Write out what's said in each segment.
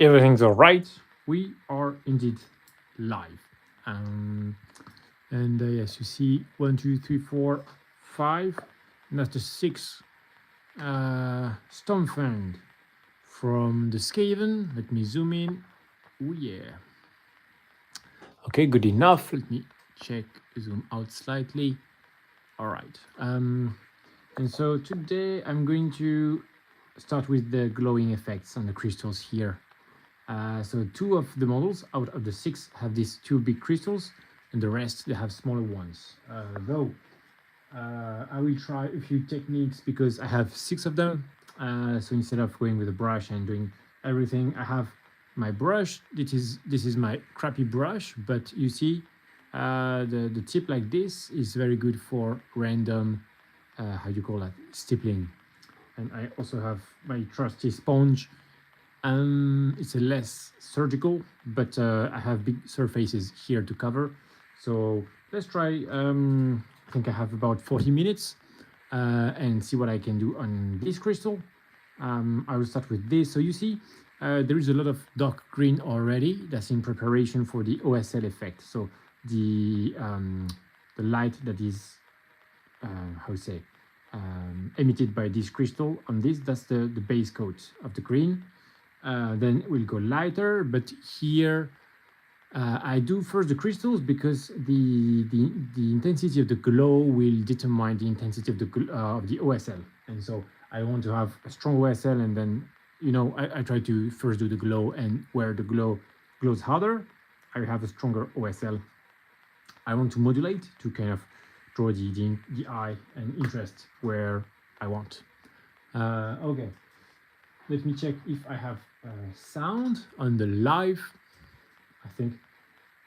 Everything's all right. We are indeed live. And yes, you see 1, 2, 3, 4, 5. And that's the 6 Stormfang from the Skaven. Let me zoom in. Oh yeah. Okay, good enough. Let me check, zoom out slightly. All right. And so today I'm going to start with the glowing effects on the crystals here. So 2 of the models out of the 6 have these 2 big crystals, and the rest they have smaller ones. Though I will try a few techniques because I have 6 of them. So instead of going with a brush and doing everything, I have my brush. This is my crappy brush, but you see, the tip like this is very good for random, how do you call that, stippling. And I also have my trusty sponge. It's a less surgical, but I have big surfaces here to cover. So let's try. I think I have about 40 minutes and see what I can do on this crystal. I will start with this. So you see, there is a lot of dark green already. That's in preparation for the OSL effect. So the light that is, how to say, emitted by this crystal on this, that's the base coat of the green. Then we'll go lighter, but here I do first the crystals because the intensity of the glow will determine the intensity of the OSL, and so I want to have a strong OSL, and then I try to first do the glow, and where the glow glows harder, I have a stronger OSL. I want to modulate to kind of draw the eye and interest where I want. Okay. Let me check if I have sound on the live. I think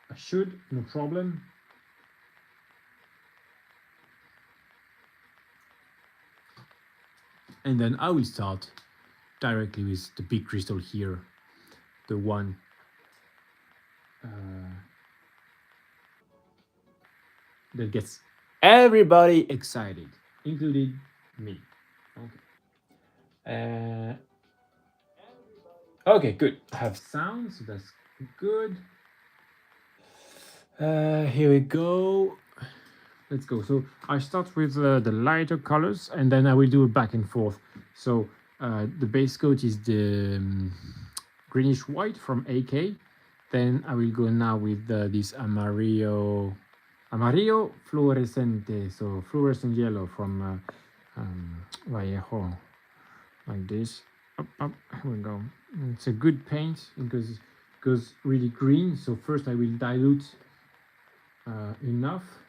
I should, no problem. And then I will start directly with the big crystal here, the one that gets everybody excited, including me. Okay. Okay, good. I have sound, so that's good. Here we go. Let's go. So I start with the lighter colors, and then I will do a back and forth. So the base coat is the greenish white from AK. Then I will go now with this amarillo fluorescente, so fluorescent yellow from Vallejo, like this. Up, here we go. It's a good paint because it goes really green. So first I will dilute enough.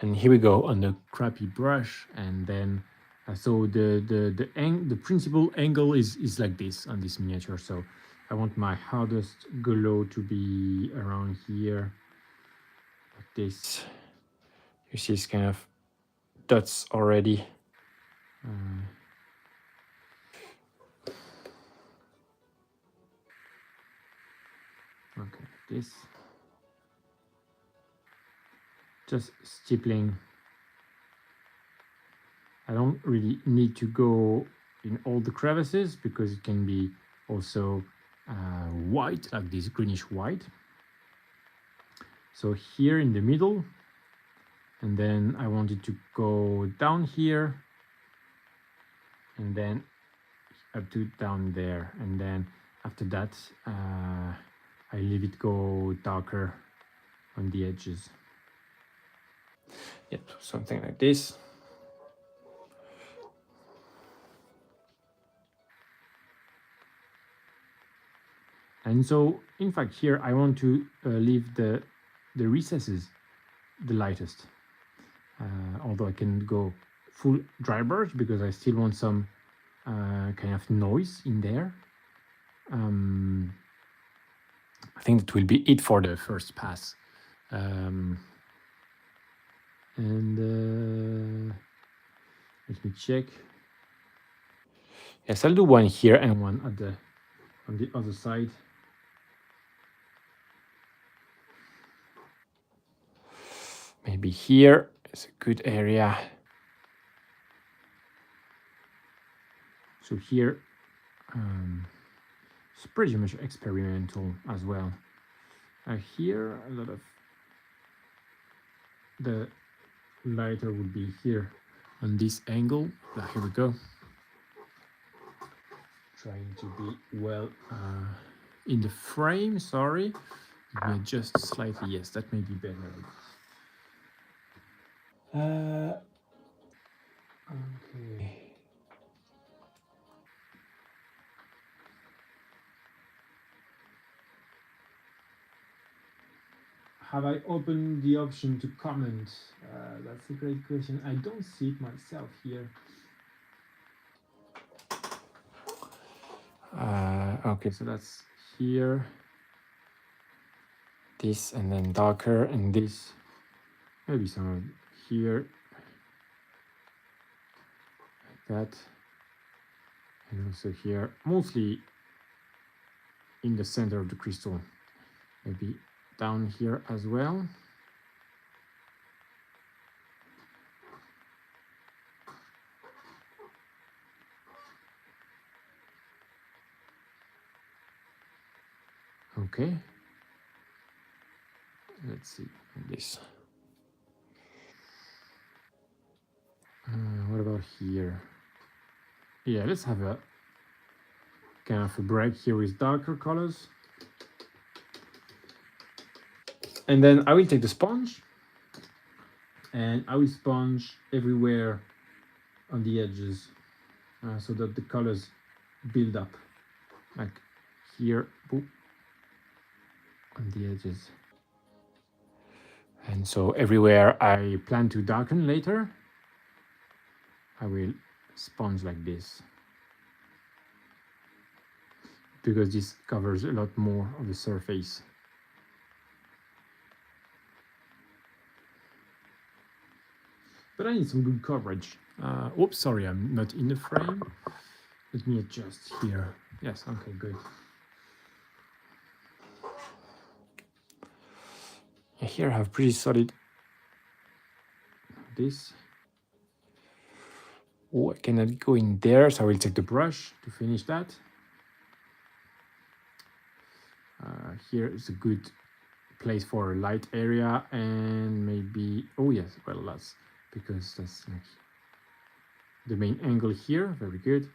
And here we go on the crappy brush, and then so the principal angle is like this on this miniature. So I want my hardest glow to be around here, like this. You see, it's kind of dots already. Okay, this. Just stippling. I don't really need to go in all the crevices because it can be also white, like this greenish white. So here in the middle, and then I wanted to go down here, and then up to down there, and then after that I leave it go darker on the edges. Yep, something like this. And so, in fact, here I want to leave the recesses the lightest. Although I can go full dry brush because I still want some kind of noise in there. I think that will be it for the first pass. And let me check. Yes, I'll do one here and one on the other side. Maybe here is a good area. So here It's pretty much experimental as well. Here, a lot of the lighter would be here on this angle. Here we go. Trying to be well in the frame, sorry. Let me adjust slightly. Yes, that may be better. Okay. Have I opened the option to comment? That's a great question. I don't see it myself here. Okay, so that's here, this, and then darker, and this. Maybe some here, like that, and also here, mostly in the center of the crystal. Maybe down here as well. Okay. Let's see this. What about here? Yeah, let's have a kind of a break here with darker colors. And then I will take the sponge and I will sponge everywhere on the edges so that the colors build up, like here, boop, on the edges. And so everywhere I plan to darken later, I will sponge like this, because this covers a lot more of the surface. But I need some good coverage. Oops, sorry, I'm not in the frame. Let me adjust here. Yes, okay, good. Here I have pretty solid this. Oh, I cannot go in there, so I will take the brush to finish that. Here is a good place for a light area, and maybe, oh yes, well, that's because that's like the main angle here. Very good.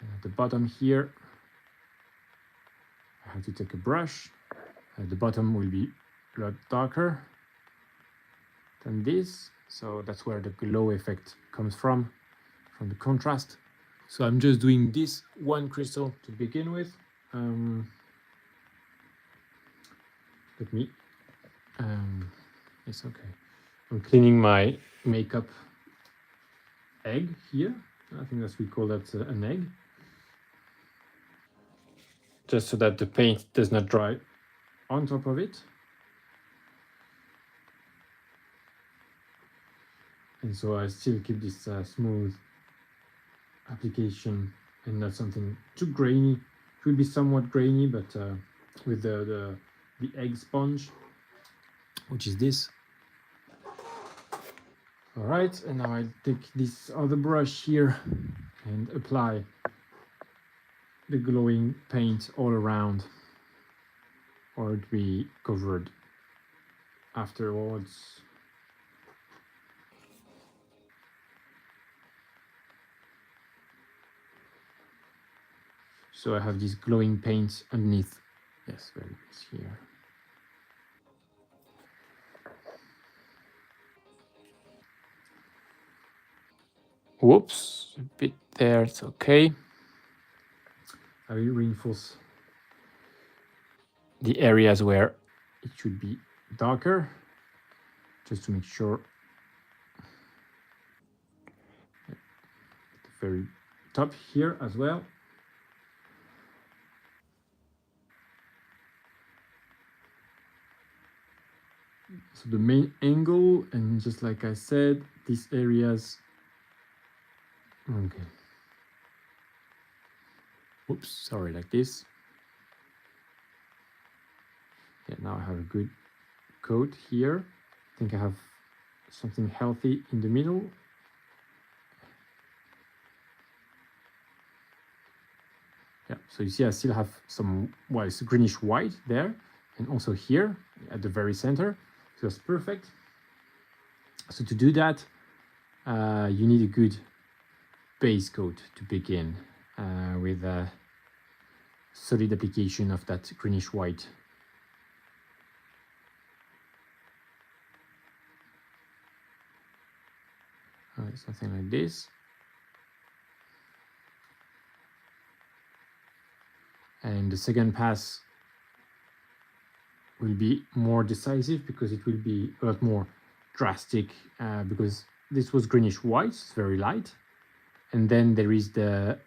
At the bottom here, I have to take a brush. The bottom will be a lot darker than this, so that's where the glow effect comes from the contrast. So I'm just doing this one crystal to begin with. Let me, it's okay. I'm cleaning my makeup egg here. I think that's we call that an egg. Just so that the paint does not dry on top of it. And so I still keep this smooth application and not something too grainy. It will be somewhat grainy, but with the egg sponge, which is this. All right, and now I take this other brush here and apply the glowing paint all around, or it be covered afterwards. So I have this glowing paint underneath. Yes, very good here. Whoops, a bit there, it's okay. I will reinforce the areas where it should be darker, just to make sure. At the very top here as well. So the main angle, and just like I said, these areas. Okay. Oops, sorry, like this. Yeah, now I have a good coat here. I think I have something healthy in the middle. Yeah, so you see I still have some, well, it's greenish white there, and also here at the very center. So it's perfect. So to do that, you need a good base coat to begin with a solid application of that greenish white. Something like this. And the second pass will be more decisive because it will be a lot more drastic because this was greenish white, it's very light. And then there is the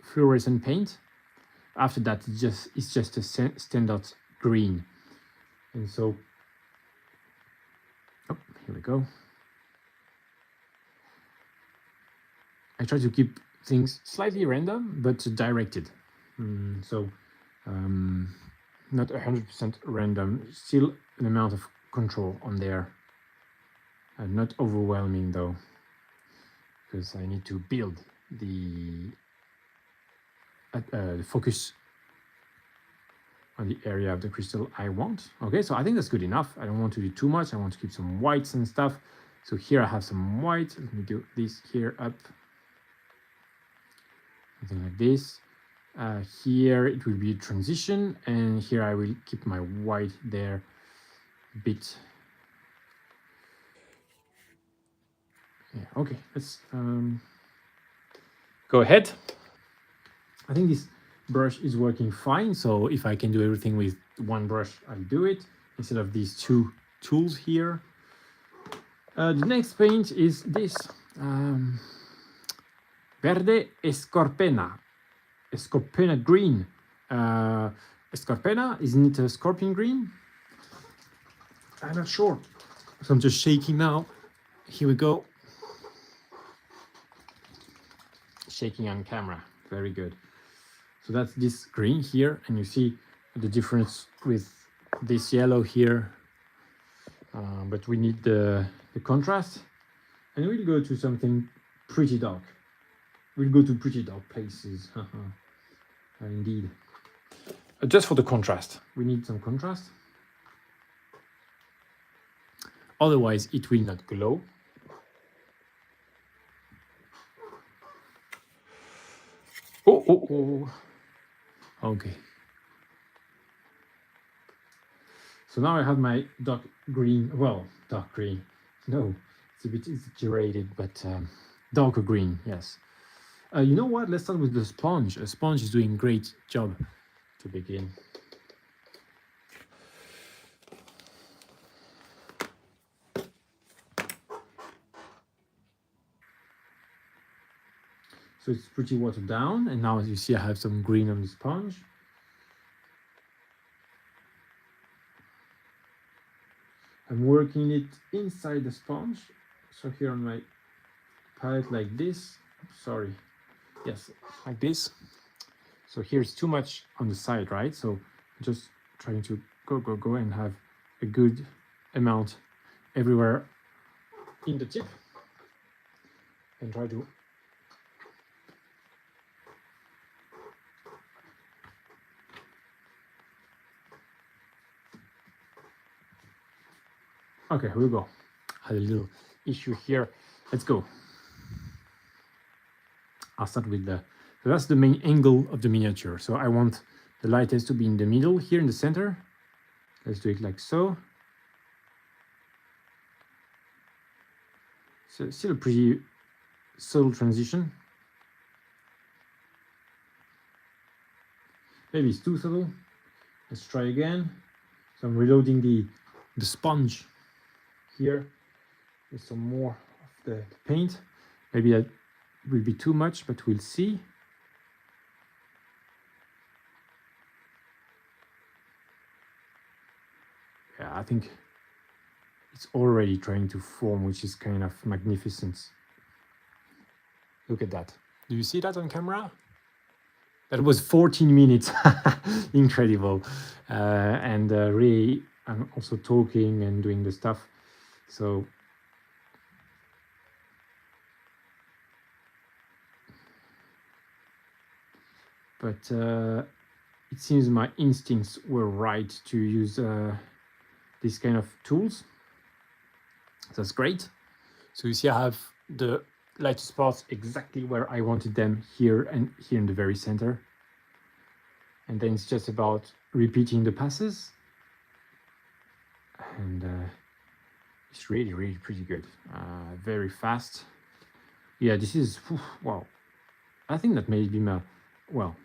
fluorescent paint. After that, it's just a standard green. And so, oh, here we go. I try to keep things slightly random, but directed. So not 100% random, still an amount of control on there. Not overwhelming though, because I need to build the focus on the area of the crystal I want. Okay, so I think that's good enough. I don't want to do too much. I want to keep some whites and stuff. So here I have some white. Let me do this here up. Something like this. Here it will be a transition, and here I will keep my white there a bit. Yeah, okay, let's go ahead. I think this brush is working fine, so if I can do everything with one brush, I'll do it instead of these two tools here. The next paint is this Verde Escorpena green. Escorpena, isn't it a scorpion green? I'm not sure. So I'm just shaking now. Here we go. Shaking on camera. Very good. So that's this green here, and you see the difference with this yellow here. But we need the contrast, and we'll go to something pretty dark. We'll go to pretty dark places. Indeed. Just for the contrast. We need some contrast. Otherwise, it will not glow. Oh. Okay. So now I have my dark green. Well, dark green. No, it's a bit exaggerated, but darker green, yes. You know what? Let's start with the sponge. A sponge is doing a great job to begin. So it's pretty watered down, and now as you see I have some green on the sponge. I'm working it inside the sponge. So here on my palette like this. Sorry. Yes, like this. So here's too much on the side, right? So just trying to go and have a good amount everywhere in the tip, and try to okay, here we go. Had a little issue here. Let's go. I'll start with so that's the main angle of the miniature. So I want the lightest to be in the middle here in the center. Let's do it like so. So still a pretty subtle transition. Maybe it's too subtle. Let's try again. So I'm reloading the sponge here with some more of the paint. Maybe that will be too much, but we'll see. Yeah, I think it's already trying to form, which is kind of magnificent. Look at that. Do you see that on camera? That was 14 minutes. Incredible. And really, I'm also talking and doing the stuff. So but it seems my instincts were right to use this kind of tools. That's great. So you see I have the lighter spots exactly where I wanted them, here and here in the very center. And then it's just about repeating the passes. And it's really, really pretty good. Very fast. Yeah, this is, wow. I think that may be my, well,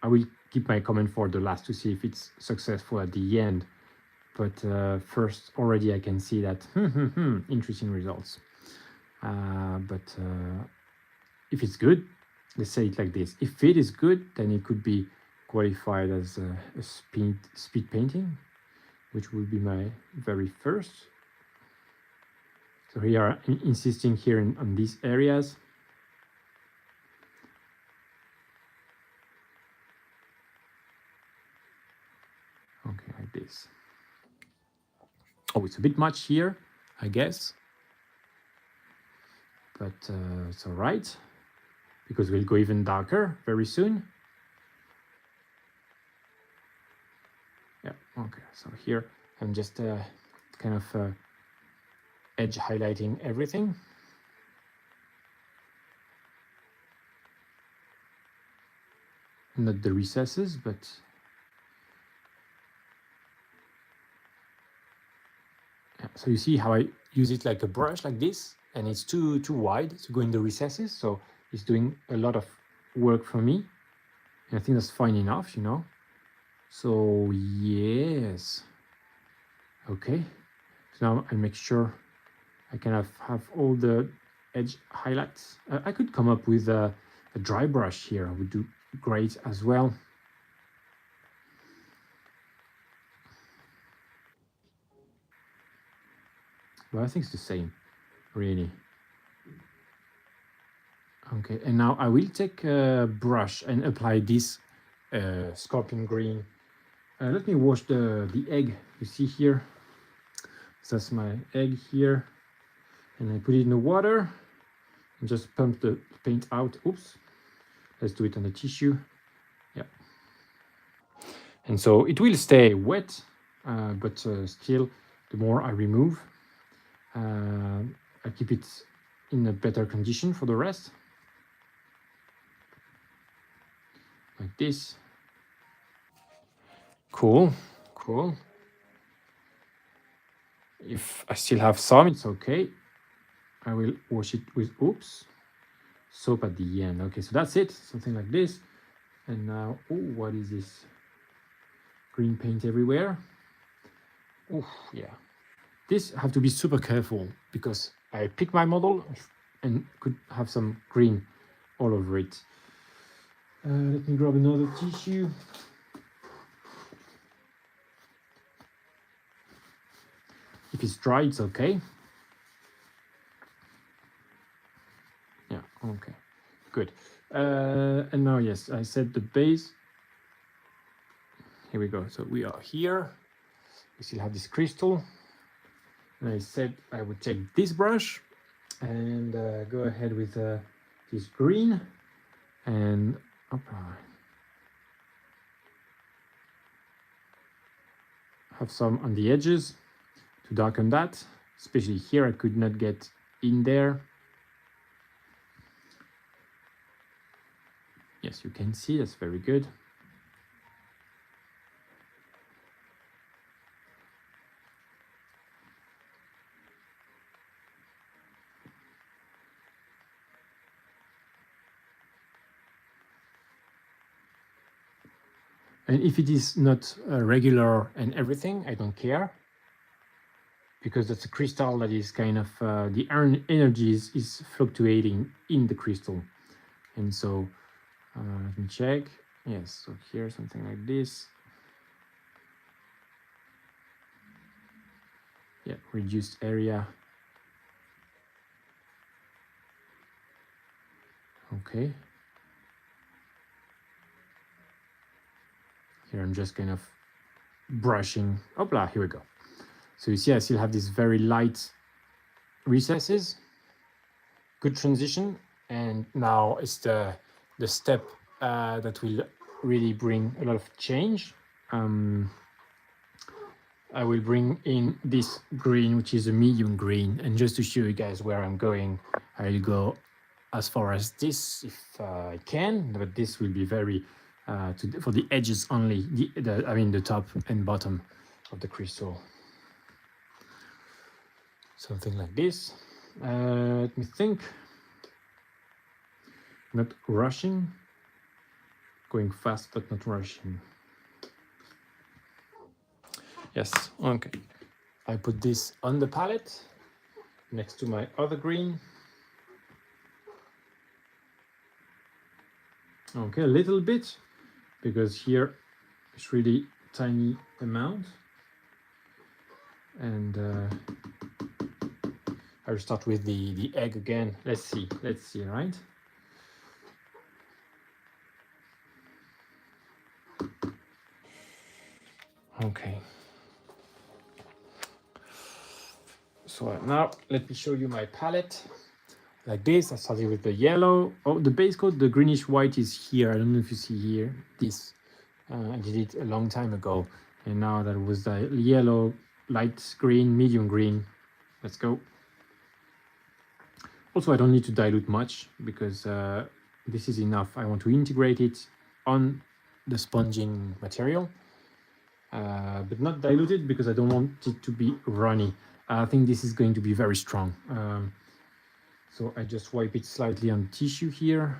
I will keep my comment for the last to see if it's successful at the end. But first, already I can see that, interesting results. But if it's good, let's say it like this. If it is good, then it could be qualified as a speed painting, which will be my very first. So here I'm insisting here on these areas. Okay, like this. Oh, it's a bit much here, I guess. But it's all right, because we'll go even darker very soon. Yeah, okay, so here I'm just kind of edge highlighting everything. Not the recesses, but yeah. So you see how I use it like a brush like this, and it's too wide to go in the recesses, so it's doing a lot of work for me, and I think that's fine enough, you know. So yes, okay, so now I make sure I kind of have all the edge highlights. I could come up with a dry brush here, would do great as well. Well, I think it's the same, really. Okay, and now I will take a brush and apply this scorpion green. Let me wash the egg you see here. So that's my egg here, and I put it in the water and just pump the paint out. Oops, let's do it on the tissue. Yeah, and so it will stay wet, but still, the more I remove, I keep it in a better condition for the rest, like this. Cool, cool. If I still have some, it's okay. I will wash it with, oops, soap at the end. Okay, so that's it, something like this. And now, oh, what is this? Green paint everywhere. Oh, yeah. This I have to be super careful because I pick my model and could have some green all over it. Let me grab another tissue. If it's dry, it's okay. Yeah, okay, good. And now, yes, I set the base. Here we go. So we are here. We still have this crystal. And I said I would take this brush and go ahead with this green and have some on the edges to darken that. Especially here, I could not get in there. Yes, you can see, that's very good. And if it is not regular and everything, I don't care, because that's a crystal that is kind of, the energy is fluctuating in the crystal. And so, let me check. Yes, so here, something like this. Yeah, reduced area. Okay. Here I'm just kind of brushing. Opla, here we go. So you see I still have these very light recesses. Good transition. And now it's the step that will really bring a lot of change. I will bring in this green, which is a medium green, and just to show you guys where I'm going, I'll go as far as this if I can, but this will be very for the edges only, I mean the top and bottom of the crystal. Something like this. Let me think. Not rushing, going fast but not rushing. Yes, okay. I put this on the palette next to my other green. Okay, a little bit, because here it's really tiny amount. And I'll start with the egg again. Let's see, right? Okay. So now let me show you my palette. Like this, I started with the yellow. Oh, the base coat, the greenish white is here. I don't know if you see here. This, I did it a long time ago. And now that was the yellow, light green, medium green. Let's go. Also, I don't need to dilute much because this is enough. I want to integrate it on the sponging material, but not diluted because I don't want it to be runny. I think this is going to be very strong. So I just wipe it slightly on tissue here.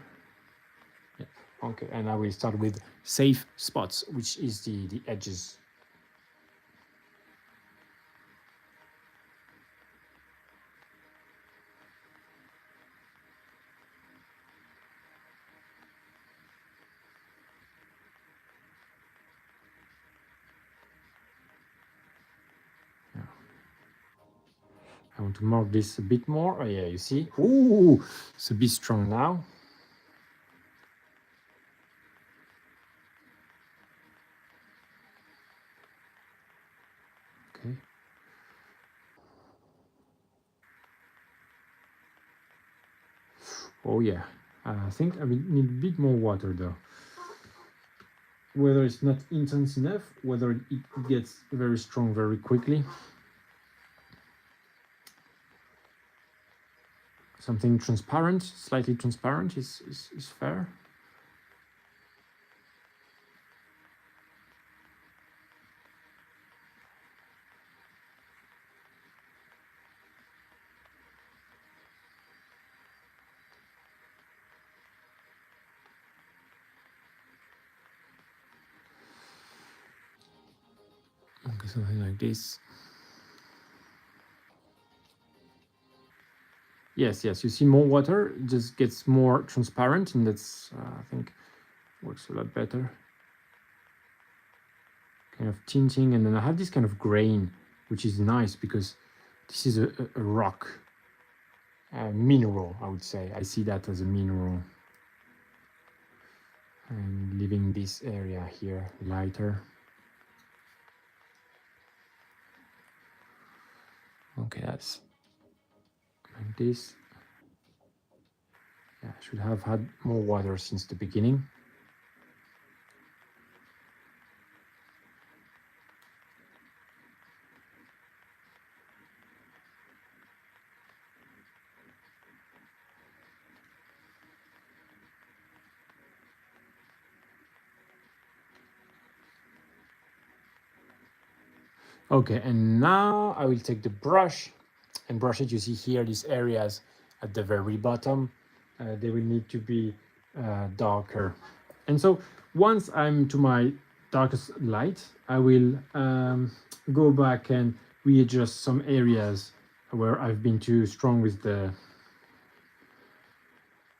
Yeah. Okay, and I will start with safe spots, which is the edges. Yeah. I want to mark this a bit more. Oh yeah, you see? Ooh, it's a bit strong now. Okay. Oh yeah, I think I will need a bit more water though. Whether it's not intense enough, whether it gets very strong very quickly. Something transparent, slightly transparent is fair. Okay, something like this. Yes, yes, you see more water, it just gets more transparent, and that's, I think, works a lot better. Kind of tinting, and then I have this kind of grain, which is nice because this is a rock, mineral, I would say. I see that as a mineral. And leaving this area here lighter. Okay, that's like this. Yeah, I should have had more water since the beginning. Okay, and now I will take the brush and brush it. You see here these areas at the very bottom. They will need to be darker. And so once I'm to my darkest light, I will go back and readjust some areas where I've been too strong with the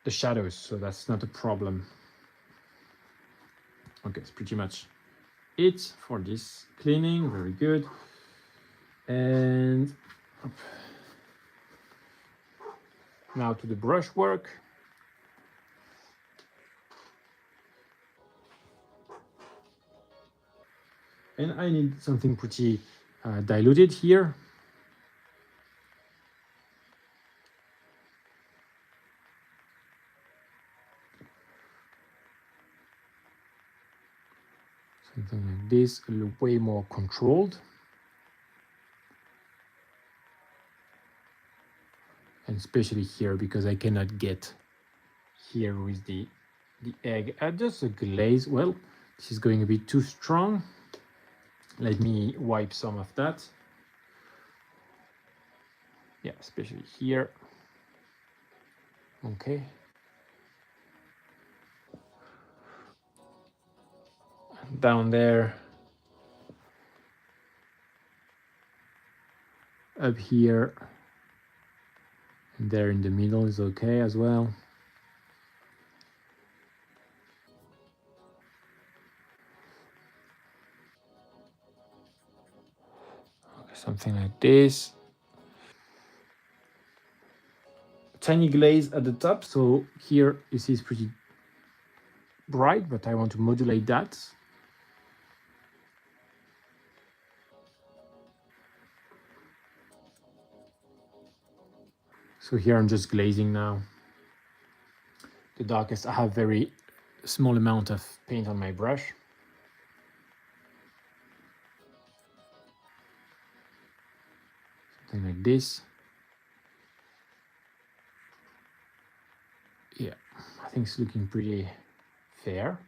shadows, so that's not a problem. Okay, it's pretty much it for this cleaning. Very good. And now to the brush work. And I need something pretty diluted here. Something like this, a little way more controlled. And especially here, because I cannot get here with the egg. Just a glaze. Well, this is going a bit too strong. Let me wipe some of that. Yeah, especially here. Okay. Down there. Up here. And there in the middle is okay as well. Okay, something like this. Tiny glaze at the top, so here you see it's pretty bright, but I want to modulate that. So here I'm just glazing now. The darkest, I have very small amount of paint on my brush. Something like this. Yeah, I think it's looking pretty fair.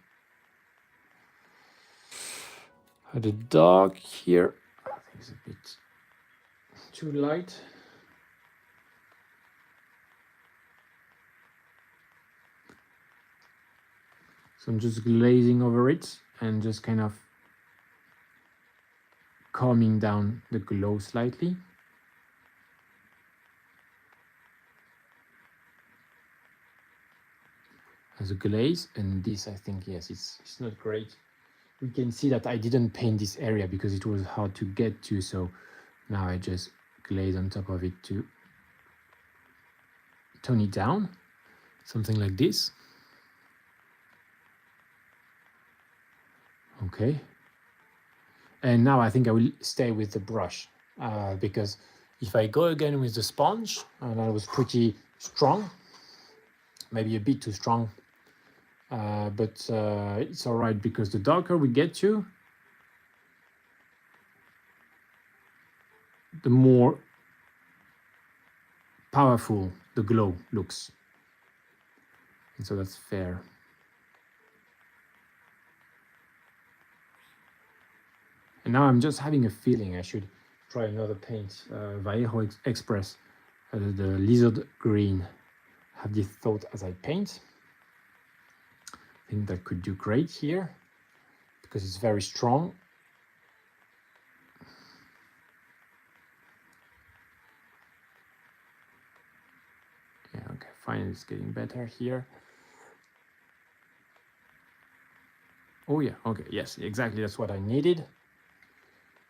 The dark here, I think it's a bit too light. So I'm just glazing over it and just kind of calming down the glow slightly. As a glaze, and this I think, yes, it's not great. We can see that I didn't paint this area because it was hard to get to, so now I just glaze on top of it to tone it down, something like this. Okay, and now I think I will stay with the brush because if I go again with the sponge, and I was pretty strong, maybe a bit too strong, but it's all right because the darker we get to, the more powerful the glow looks. And so that's fair. And now I'm just having a feeling I should try another paint, Vallejo Express, the lizard green. Have this thought as I paint. I think that could do great here because it's very strong. Yeah, okay, fine, it's getting better here. Oh yeah, okay, yes, exactly, that's what I needed.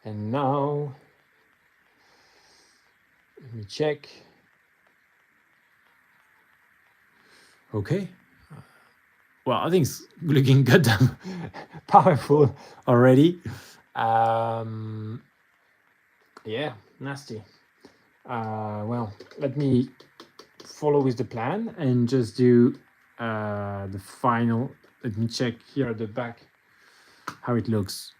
And now, let me check. Okay. Well, I think it's looking goddamn powerful already. Yeah, nasty. Well, let me follow with the plan and just do the final. Let me check here at the back how it looks.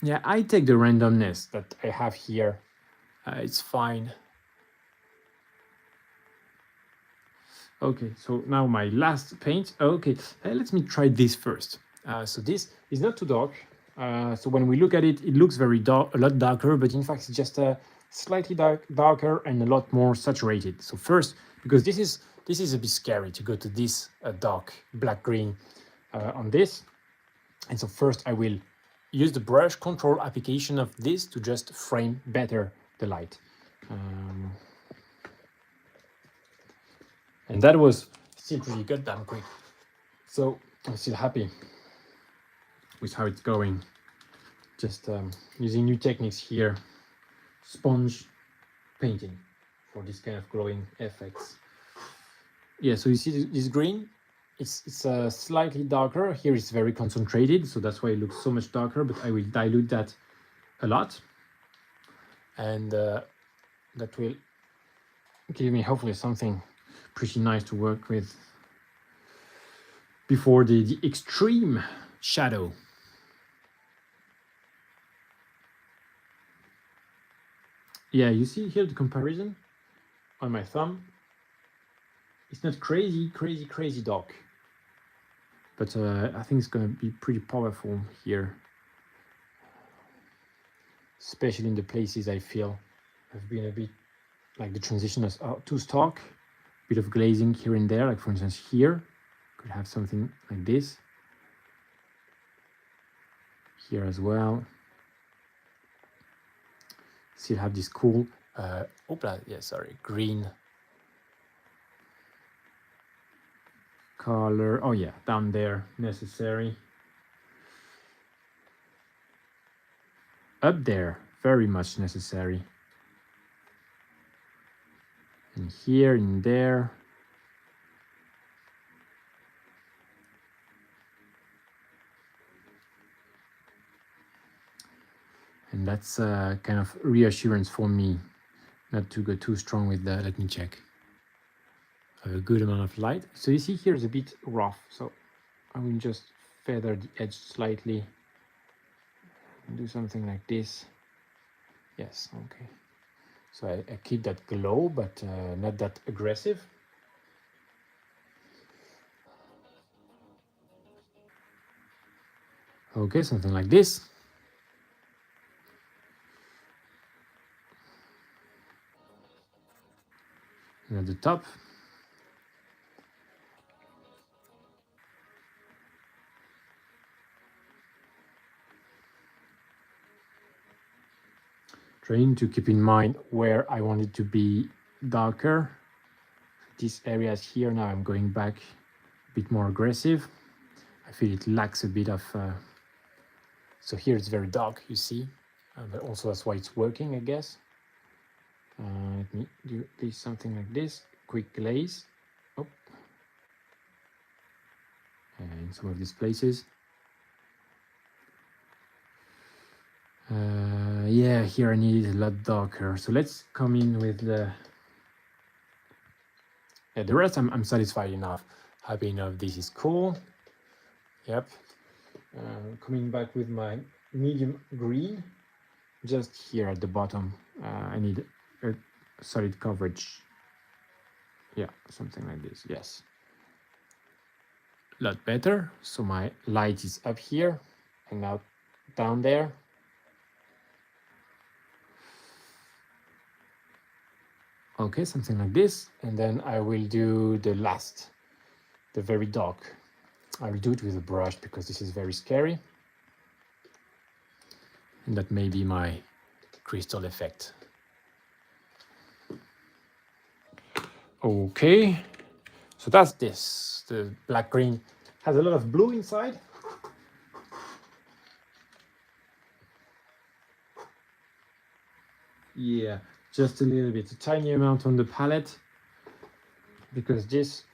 Yeah, I take the randomness that I have here. It's fine. Okay, so now my last paint. Okay, let me try this first. So this is not too dark. So when we look at it, it looks very dark, a lot darker, but in fact it's just slightly darker and a lot more saturated. So first, because this is a bit scary to go to this dark black green on this. And so first I will use the brush control application of this to just frame better the light. And that was still pretty goddamn quick. So I'm still happy with how it's going. Just using new techniques here. Sponge painting for this kind of glowing effects. Yeah, so you see this green, it's slightly darker. Here it's very concentrated, so that's why it looks so much darker, but I will dilute that a lot. And that will give me hopefully something pretty nice to work with. before the extreme shadow. Yeah, you see here the comparison on my thumb. It's not crazy dark, but I think it's gonna be pretty powerful here, especially in the places I feel have been a bit like the transition is too stark, bit of glazing here and there, like for instance here, could have something like this. Here as well. Still have this cool, green color. Oh yeah, down there, necessary. Up there, very much necessary. And here and there. And that's kind of reassurance for me not to go too strong with that. Let me check. I have a good amount of light. So you see here is a bit rough. So I will just feather the edge slightly and do something like this. Yes, okay. So I keep that glow, but not that aggressive. Okay, something like this. And at the top. Trying to keep in mind where I want it to be darker. These areas here, now I'm going back a bit more aggressive. I feel it lacks a bit of, so here it's very dark, you see, but also that's why it's working, I guess. Let me do this, something like this, quick glaze. Oh. And some of these places. Yeah, here I need it a lot darker. So let's come in with the rest. I'm satisfied enough, happy enough. This is cool. Yep. Coming back with my medium green, just here at the bottom. I need a solid coverage. Yeah, something like this. Yes. A lot better. So my light is up here and now down there. Okay, something like this. And then I will do the last, the very dark. I will do it with a brush because this is very scary. And that may be my crystal effect. Okay, so that's this. The black green has a lot of blue inside. Yeah, just a little bit, a tiny amount on the palette, because this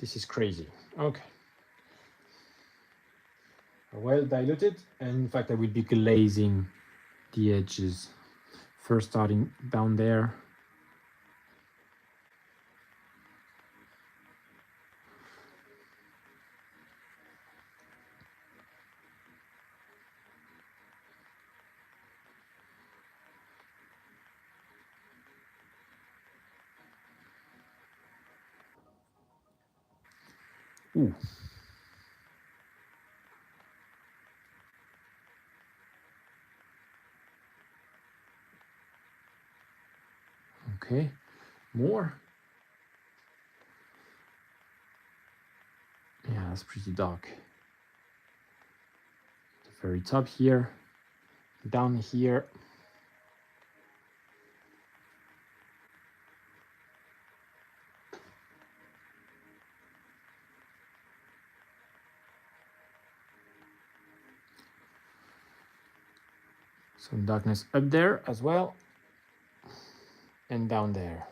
is crazy. Okay. Well diluted, and in fact I will be glazing the edges. First starting down there. Ooh. Okay, more. Yeah, that's pretty dark. The very top here, down here. Some darkness up there as well, and down there.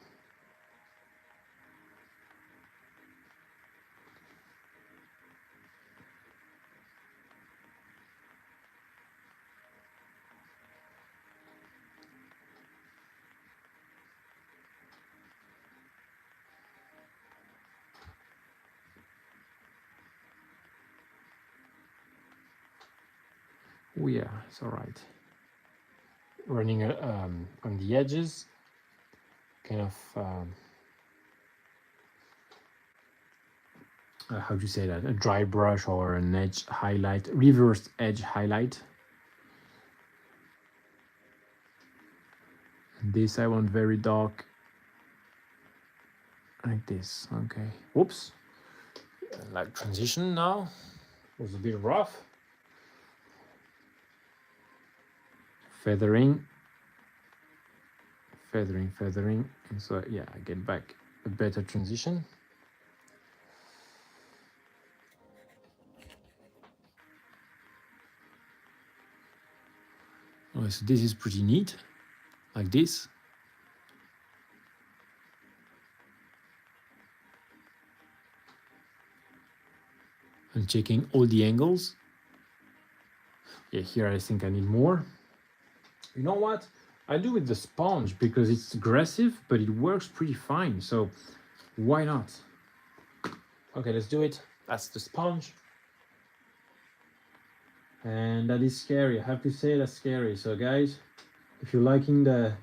Oh yeah, it's all right. Running on the edges, kind of how do you say that? A dry brush or an edge highlight, reversed edge highlight. This I want very dark, like this. Okay. Whoops. Like transition now was a bit rough. Feathering, feathering, and so yeah, I get back a better transition. Oh, so this is pretty neat, like this. I'm checking all the angles. Yeah, here I think I need more. You know what? I do with the sponge because it's aggressive, but it works pretty fine. So why not? Okay, let's do it. That's the sponge. And that is scary. I have to say that's scary. So guys, if you're liking the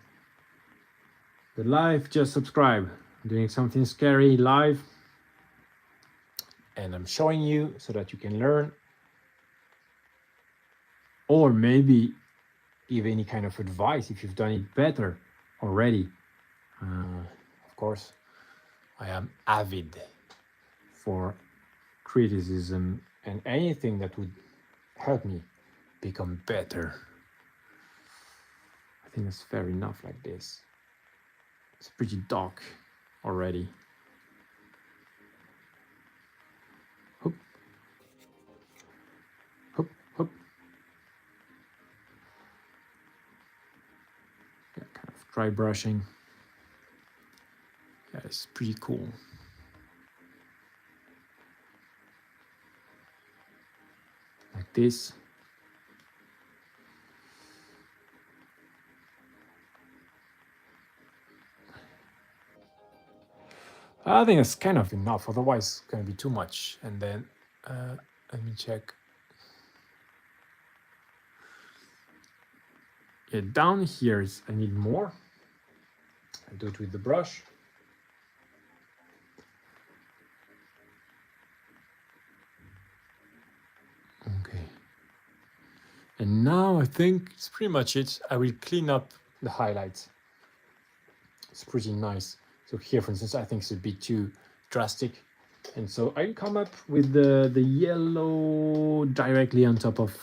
live, just subscribe. I'm doing something scary live. And I'm showing you so that you can learn. Or maybe give any kind of advice if you've done it better already. Of course, I am avid for criticism and anything that would help me become better. I think that's fair enough like this. It's pretty dark already. Hoop. Hoop, hoop. Yeah, kind of dry brushing. Yeah, it's pretty cool. Like this. I think it's kind of enough, otherwise it's going to be too much. And then let me check. Yeah, down here I need more. I do it with the brush. Okay. And now I think it's pretty much it. I will clean up the highlights. It's pretty nice. So here, for instance, I think it's a bit too drastic. And so I come up with the yellow directly on top of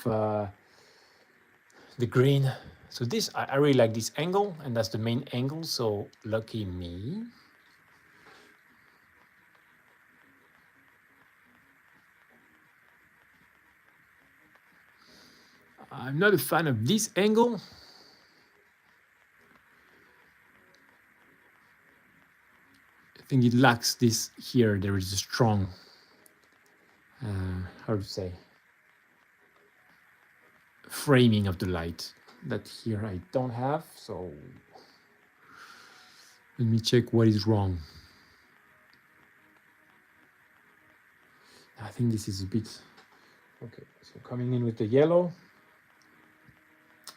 the green. So this, I really like this angle, and that's the main angle, so lucky me. I'm not a fan of this angle. I think it lacks this here. There is a strong, how to say, framing of the light that here I don't have. So let me check what is wrong. I think this is a bit, okay, so coming in with the yellow,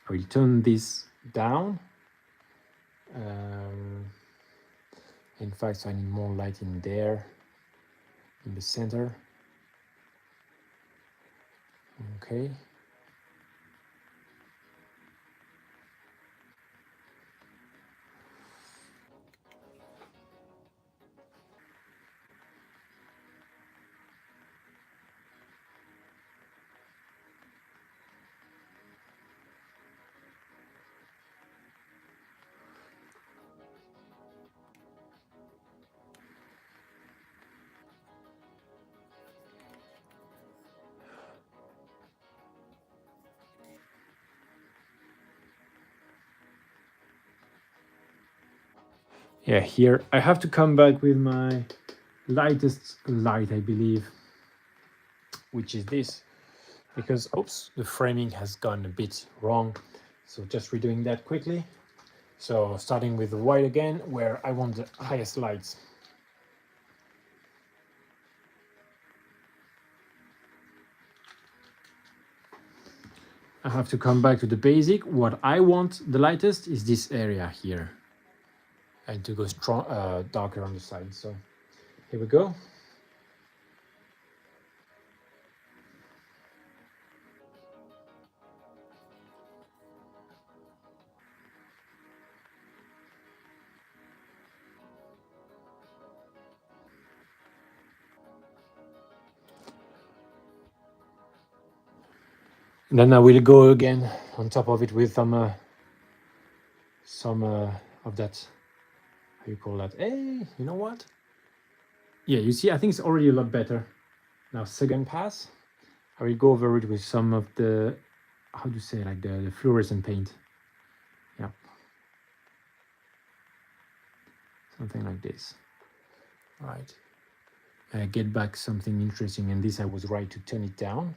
I will turn this down. In fact, I need more light in there, in the center. Okay. Yeah, here I have to come back with my lightest light, I believe, which is this, because oops, the framing has gone a bit wrong. So just redoing that quickly. So starting with the white again, where I want the highest lights. I have to come back to the basic. What I want the lightest is this area here. And to go strong, darker on the side. So here we go. And then I will go again on top of it with some of that, how you call that? Hey, you know what? Yeah, you see, I think it's already a lot better. Now, second pass, I will go over it with some of the, how do you say, like the fluorescent paint. Yeah. Something like this. All right. Get back something interesting, and this I was right to turn it down.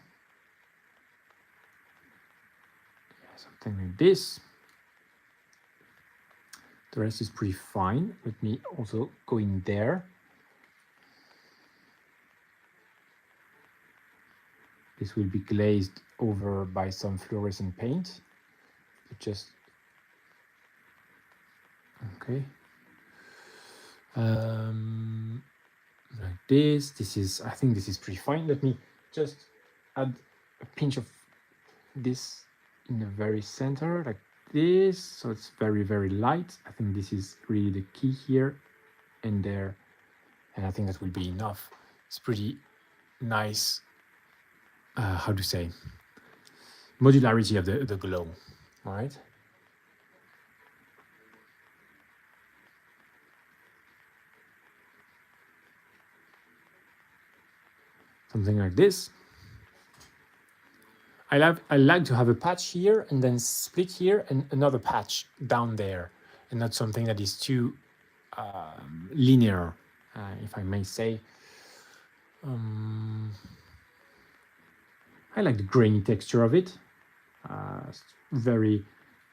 Yeah, something like this. The rest is pretty fine. Let me also go in there. This will be glazed over by some fluorescent paint. Just okay. Like this. This is, I think this is pretty fine. Let me just add a pinch of this in the very center, like this. So it's very, very light. I think this is really the key here and there. And I think that will be enough. It's pretty nice, how to say, modularity of the glow, all right? Something like this. I like to have a patch here and then split here and another patch down there, and not something that is too linear, if I may say. I like the grainy texture of it. It's very,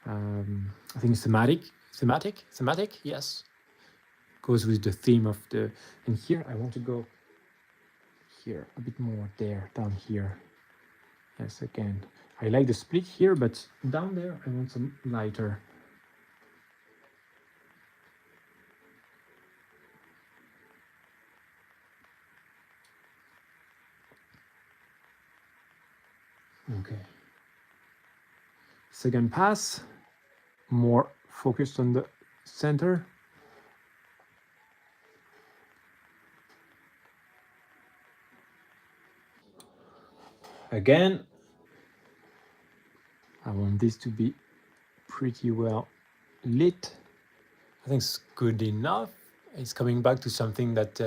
I think, thematic. Yes, goes with the theme of the. And here I want to go here a bit more there, down here. Yes, again, I like the split here, but down there I want some lighter. Okay. Second pass, more focused on the center. Again, I want this to be pretty well lit. I think it's good enough. It's coming back to something that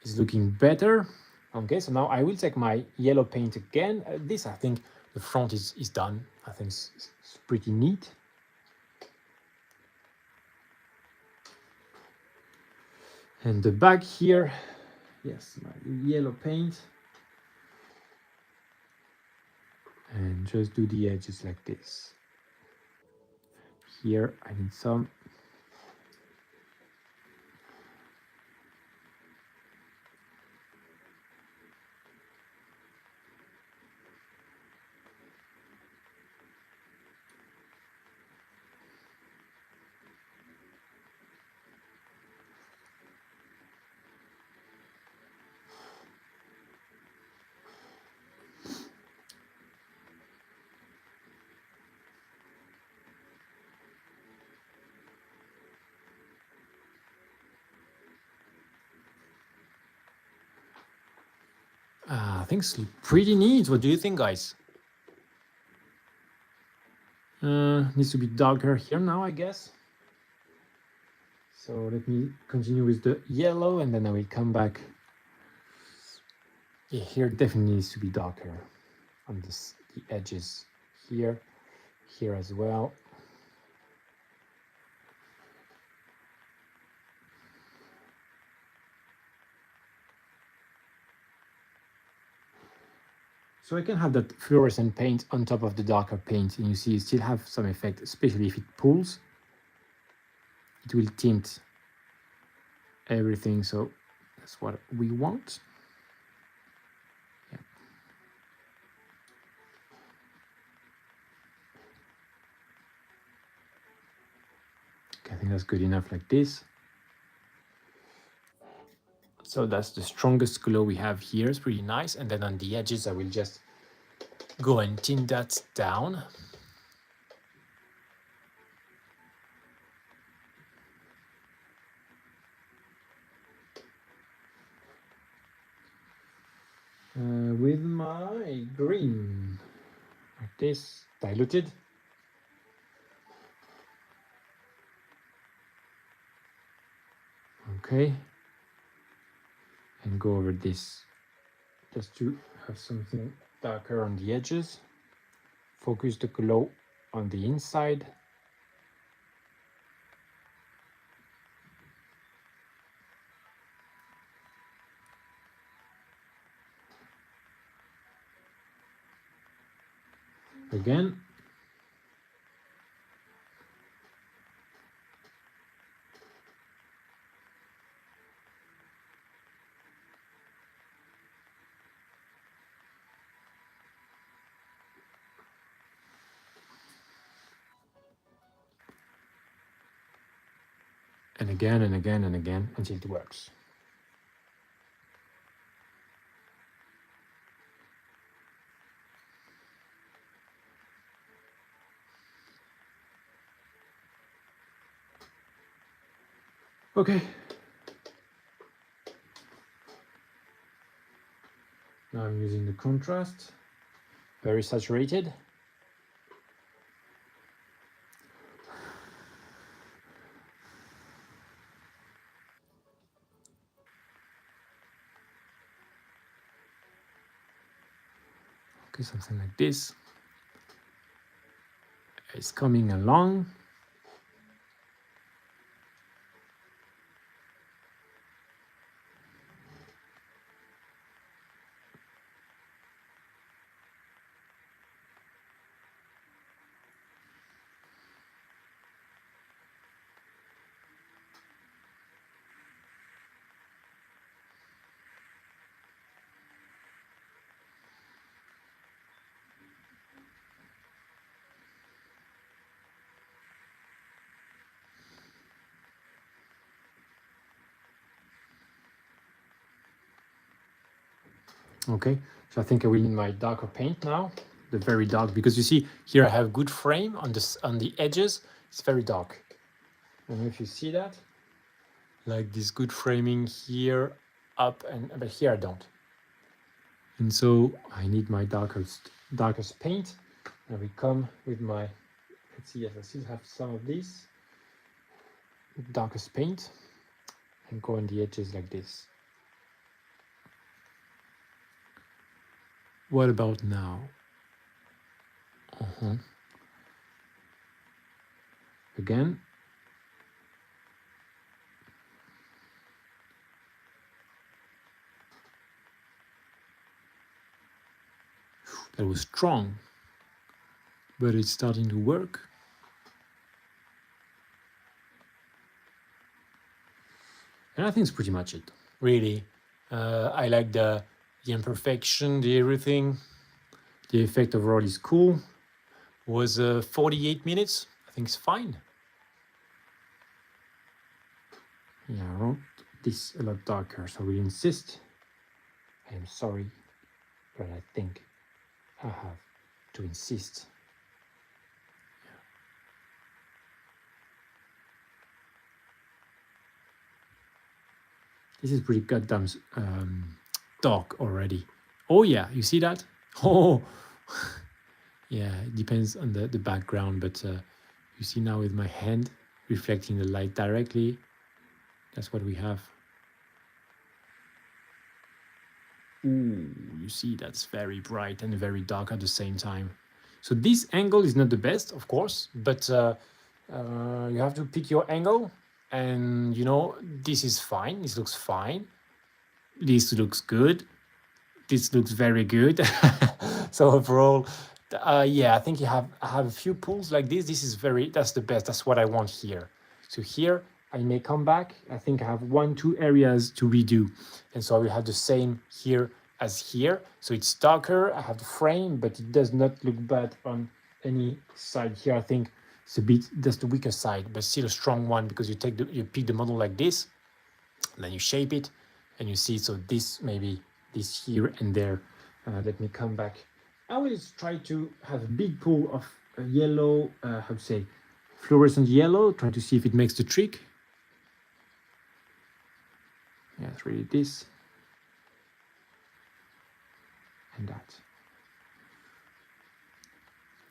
is looking better. Okay, so now I will take my yellow paint again. This, I think, the front is done. I think it's pretty neat. And the back here, yes, my yellow paint. And just do the edges like this. Here I need some. I think it's pretty neat. What do you think, guys? Needs to be darker here now, I guess. So let me continue with the yellow, and then I will come back. Yeah, here definitely needs to be darker on the edges here as well. So I can have that fluorescent paint on top of the darker paint, and you see you still have some effect, especially if it pulls. It will tint everything, so that's what we want. Yeah. think that's good enough like this. So that's the strongest glow we have here. It's pretty nice. And then on the edges, I will just go and tint that down. With my green, like this, diluted. Okay. And go over this, just to have something darker on the edges. Focus the glow on the inside. Again. And again and again and again until it works. Okay. Now I'm using the contrast, very saturated. Okay, something like this. It's coming along. Okay, so I think I will need my darker paint now, the very dark, because you see here I have good frame on this, on the edges. It's very dark. I don't know if you see that, like this good framing here, up, and but here I don't. And so I need my darkest paint. And we come with my, let's see, yes, I still have some of this darkest paint, and go on the edges like this. What about now? Again. That was strong, but it's starting to work. And I think it's pretty much it, really. I like the imperfection, the everything. The effect overall is cool. Was 48 minutes. I think it's fine. Yeah, I wrote this a lot darker, so I will insist. I am sorry, but I think I have to insist. This is pretty goddamn dark already. Oh yeah, you see that? Oh, yeah, it depends on the background, but you see now with my hand reflecting the light directly, that's what we have. Ooh, you see that's very bright and very dark at the same time. So this angle is not the best, of course, but you have to pick your angle, and you know, this is fine, this looks fine, this looks good, this looks very good. So overall, yeah, I think I have a few pulls like this. This is that's the best. That's what I want here. So here I may come back. I think I have 1-2 areas to redo, and so I will have the same here as here. So it's darker. I have the frame, but it does not look bad on any side here. I think It's a bit, that's the weaker side, but still a strong one, because you pick the model like this, and then you shape it, and you see, so this maybe this here and there. Let me come back. I always try to have a big pool of yellow, how to say, fluorescent yellow, try to see if it makes the trick. Yeah, it's really this and that.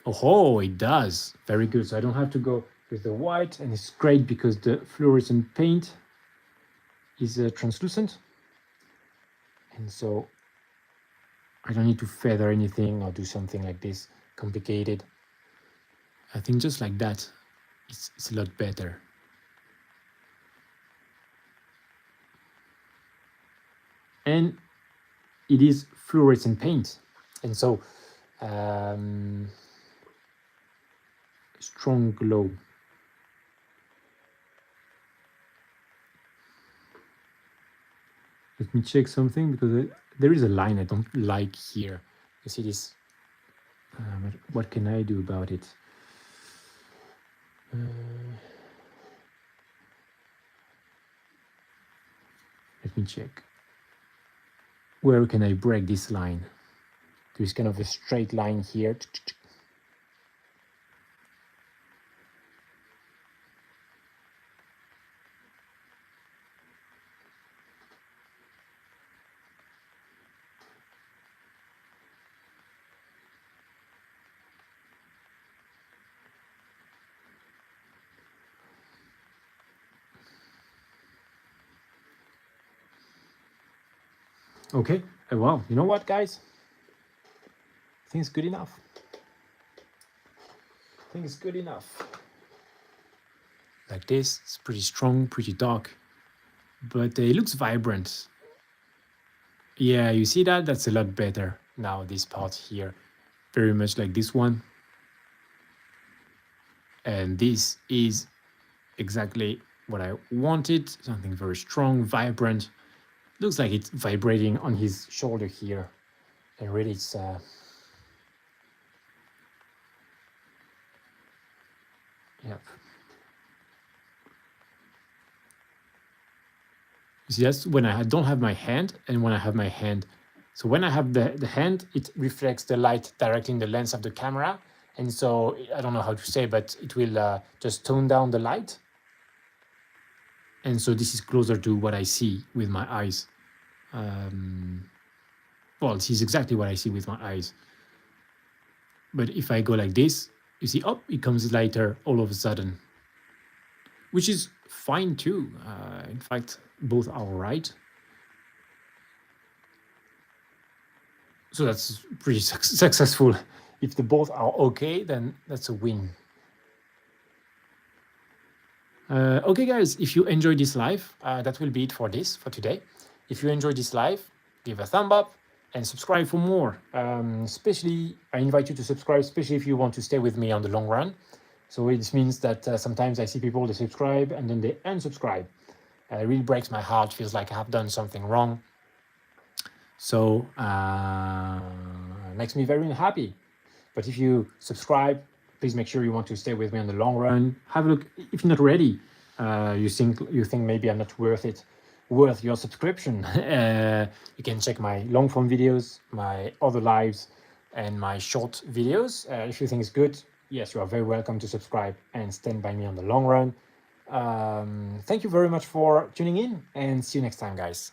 Oh, it does. Very good. So I don't have to go with the white, and it's great because the fluorescent paint is translucent. And so I don't need to feather anything or do something like this complicated. I think just like that, it's a lot better. And it is fluorescent paint. And so strong glow. Let me check something, because there is a line I don't like here. You see this? What can I do about it? Let me check. Where can I break this line? There's kind of a straight line here. Okay, well, you know what, guys? I think it's good enough. I think it's good enough. Like this, it's pretty strong, pretty dark, but it looks vibrant. Yeah, you see that? That's a lot better now, this part here. Very much like this one. And this is exactly what I wanted. Something very strong, vibrant. Looks like it's vibrating on his shoulder here. And really it's yep. You see, that's when I don't have my hand, and when I have my hand. So when I have the hand, it reflects the light directly in the lens of the camera. And so I don't know how to say, but it will just tone down the light. And so this is closer to what I see with my eyes. Well, this is exactly what I see with my eyes. But if I go like this, you see, oh, it comes lighter all of a sudden, which is fine too. In fact, both are right. So that's pretty successful. If the both are okay, then that's a win. Okay, guys, if you enjoyed this live, that will be it for today. If you enjoyed this live, give a thumb up and subscribe for more. Especially, I invite you to subscribe, especially if you want to stay with me on the long run. So it means that sometimes I see people, they subscribe and then they unsubscribe. It really breaks my heart, feels like I have done something wrong. So makes me very unhappy. But if you subscribe, please make sure you want to stay with me on the long run. Have a look. If you're not ready, you think maybe I'm not worth your subscription. You can check my long form videos, my other lives, and my short videos. If you think it's good, yes, you are very welcome to subscribe and stand by me on the long run. Thank you very much for tuning in, and see you next time, guys.